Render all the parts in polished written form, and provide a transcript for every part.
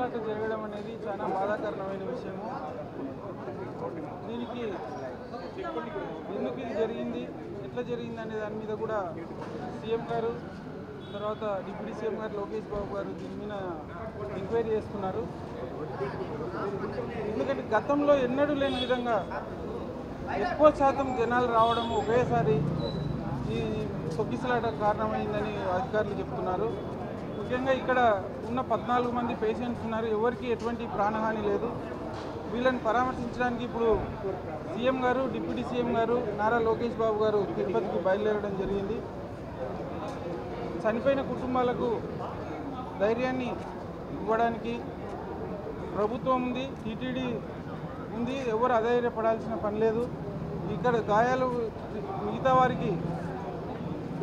తొక్కిసలాట జరగడం అనేది చాలా బాధాకరమైన విషయము. దీనికి ఎందుకు ఇది జరిగింది, ఎట్లా జరిగింది అనే దాని మీద కూడా సీఎం గారు, తర్వాత డిప్యూటీ సీఎం గారు లోకేష్ బాబు గారు దీని మీద ఎంక్వైరీ చేస్తున్నారు. ఎందుకంటే గతంలో ఎన్నడూ లేని విధంగా ఎక్కువ శాతం జనాలు రావడం ఒకేసారి ఈ తొక్కిసలాట కారణమైందని అధికారులు చెప్తున్నారు. ముఖ్యంగా ఇక్కడ ఉన్న 14 మంది పేషెంట్స్ ఉన్నారు, ఎవరికి ఎటువంటి ప్రాణహాని లేదు. వీళ్ళని పరామర్శించడానికి ఇప్పుడు సీఎం గారు, డిప్యూటీ సీఎం గారు, నారా లోకేష్ బాబు గారు తిరుపతికి బయలుదేరడం జరిగింది. చనిపోయిన కుటుంబాలకు ధైర్యాన్ని ఇవ్వడానికి ప్రభుత్వం ఉంది, టీటీడీ ఉంది, ఎవరు అధైర్యపడాల్సిన పని లేదు. ఇక్కడ మిగతా వారికి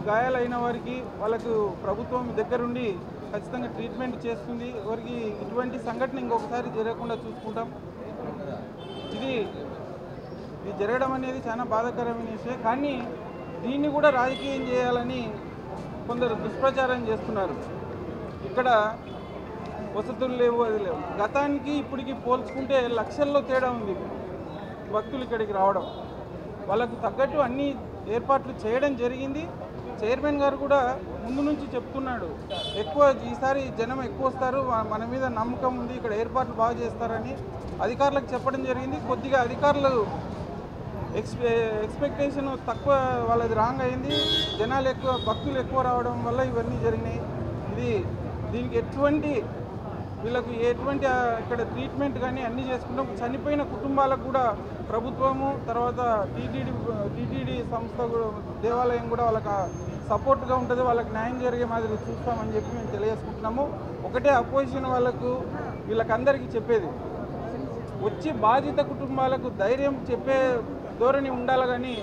గాయాలైన వారికి వాళ్ళకు ప్రభుత్వం దగ్గరుండి ఖచ్చితంగా ట్రీట్మెంట్ చేస్తుంది. ఎవరికి ఇటువంటి సంఘటన ఇంకొకసారి జరగకుండా చూసుకుంటాం. ఇది జరగడం అనేది చాలా బాధాకరమైన విషయం. కానీ దీన్ని కూడా రాజకీయం చేయాలని కొందరు దుష్ప్రచారం చేస్తున్నారు. ఇక్కడ వసతులు లేవు, అది లేవు. గతానికి ఇప్పటికి పోల్చుకుంటే లక్షల్లో తేడా ఉంది. భక్తులు ఇక్కడికి రావడం, వాళ్ళకు తగ్గట్టు అన్ని ఏర్పాట్లు చేయడం జరిగింది. చైర్మన్ గారు కూడా ముందు నుంచి చెప్తున్నాడు, ఈసారి జనం ఎక్కువ వస్తారు, మన మీద నమ్మకం ఉంది, ఇక్కడ ఏర్పాట్లు బాగా చేస్తారని అధికారులకు చెప్పడం జరిగింది. కొద్దిగా అధికారులు ఎక్స్పెక్టేషన్ తక్కువ, వాళ్ళది రాంగ్ అయింది. జనాలు ఎక్కువ, భక్తులు ఎక్కువ రావడం వల్ల ఇవన్నీ జరిగినాయి. దీనికి వీళ్ళకు ఎటువంటి ఇక్కడ ట్రీట్మెంట్ కానీ అన్నీ చేసుకుంటాం. చనిపోయిన కుటుంబాలకు కూడా ప్రభుత్వము, తర్వాత టీటీడీ సంస్థ కూడా, దేవాలయం కూడా వాళ్ళకి సపోర్ట్గా ఉంటుంది, వాళ్ళకి న్యాయం జరిగే మాదిరి చూస్తామని చెప్పి మేము తెలియజేసుకుంటున్నాము. ఒకటే అపోజిషన్ వీళ్ళకందరికీ చెప్పేది, వచ్చి బాధిత కుటుంబాలకు ధైర్యం చెప్పే ధోరణి ఉండాలి. కానీ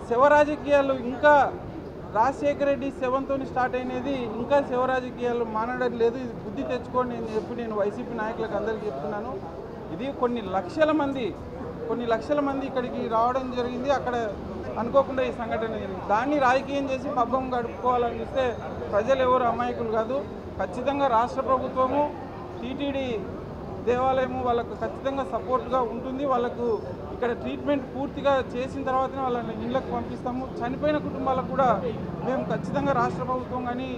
శవ రాజకీయాలు ఇంకా రాజశేఖర రెడ్డి శవంతో స్టార్ట్ అయినది, ఇంకా శవ రాజకీయాలు మానడం లేదు. ఇది బుద్ధి తెచ్చుకోండి అని చెప్పి నేను వైసీపీ నాయకులకు అందరికీ చెప్తున్నాను. ఇది కొన్ని లక్షల మంది ఇక్కడికి రావడం జరిగింది. అక్కడ అనుకోకుండా ఈ సంఘటన జరిగింది. దాన్ని రాజకీయం చేసి పబ్బం గడుపుకోవాలని చూస్తే ప్రజలు ఎవరు అమాయకులు కాదు. ఖచ్చితంగా రాష్ట్ర ప్రభుత్వము, టీటీడీ దేవాలయము వాళ్ళకు ఖచ్చితంగా సపోర్ట్గా ఉంటుంది. వాళ్ళకు ఇక్కడ ట్రీట్మెంట్ పూర్తిగా చేసిన తర్వాతనే వాళ్ళని ఇళ్ళకు పంపిస్తాము. చనిపోయిన కుటుంబాలకు కూడా మేము ఖచ్చితంగా రాష్ట్ర ప్రభుత్వం కానీ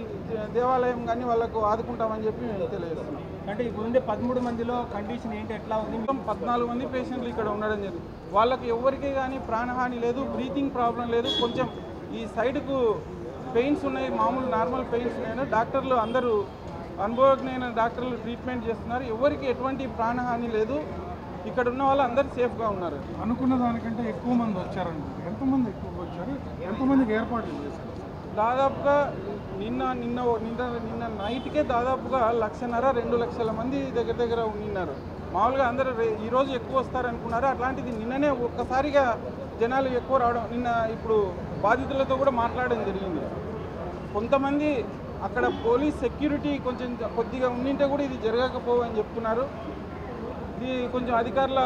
దేవాలయం కానీ వాళ్ళకు ఆదుకుంటామని చెప్పి మేము తెలియజేస్తున్నాం. అంటే ఇప్పుడు ఉండే 13 మందిలో కండిషన్ ఏంటి, ఎట్లా ఉంది? 14 మంది పేషెంట్లు ఇక్కడ ఉండడం జరిగింది. వాళ్ళకి ఎవరికి కానీ ప్రాణహాని లేదు, బ్రీతింగ్ ప్రాబ్లం లేదు. కొంచెం ఈ సైడ్కు పెయిన్స్ ఉన్నాయి, మామూలు నార్మల్ పెయిన్స్ ఉన్నాయి. డాక్టర్లు అందరూ అనుభవజ్ఞైన డాక్టర్లు ట్రీట్మెంట్ చేస్తున్నారు. ఎవరికి ఎటువంటి ప్రాణహాని లేదు. ఇక్కడ ఉన్న వాళ్ళు అందరూ సేఫ్గా ఉన్నారు. అనుకున్న దానికంటే ఎక్కువ మంది వచ్చారండి. ఎంతమంది ఎక్కువ వచ్చారు, ఎంతమందికి ఏర్పాట్లు చేశారు? దాదాపుగా నిన్న నైట్కే దాదాపుగా 1,50,000-2 లక్షల మంది దగ్గర ఉన్నారు. మామూలుగా అందరూ ఈరోజు ఎక్కువ వస్తారనుకున్నారు. అట్లాంటిది నిన్ననే ఒక్కసారిగా జనాలు ఎక్కువ రావడం, ఇప్పుడు బాధితులతో కూడా మాట్లాడడం జరిగింది. కొంతమంది అక్కడ పోలీస్ సెక్యూరిటీ కొద్దిగా ఉండింటే కూడా ఇది జరగకపోవని చెప్తున్నారు. ఇది కొంచెం అధికారుల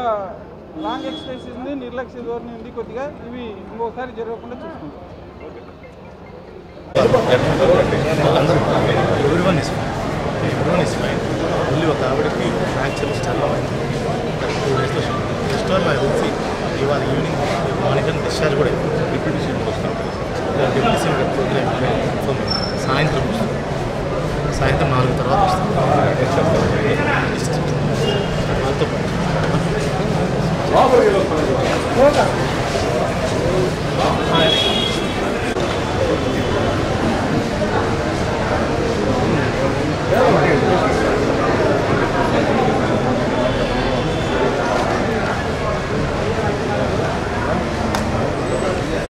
రాంగ్ ఎక్స్ప్రెషన్ ఉంది, నిర్లక్ష్య ధోరణి ఉంది. కొద్దిగా ఇవి ఇంకోసారి జరగకుండా చూసుకుంటాం. everyone is fine. Only ఒక ఆవిడకి ఫ్రాక్చర్ స్టర్న్ అయింది. 2 డేస్లో స్టోర్ నాకు తెలిసి ఇవాళ ఈవినింగ్ మార్నింగ్ డిశ్చార్జ్ కూడా డిప్యూటీ సీఎం వస్తాం. డిప్యూటీ సీఎం ప్రోగ్రామ్ సాయంత్రం 4 తర్వాత వస్తాం. వాళ్ళతో పాటు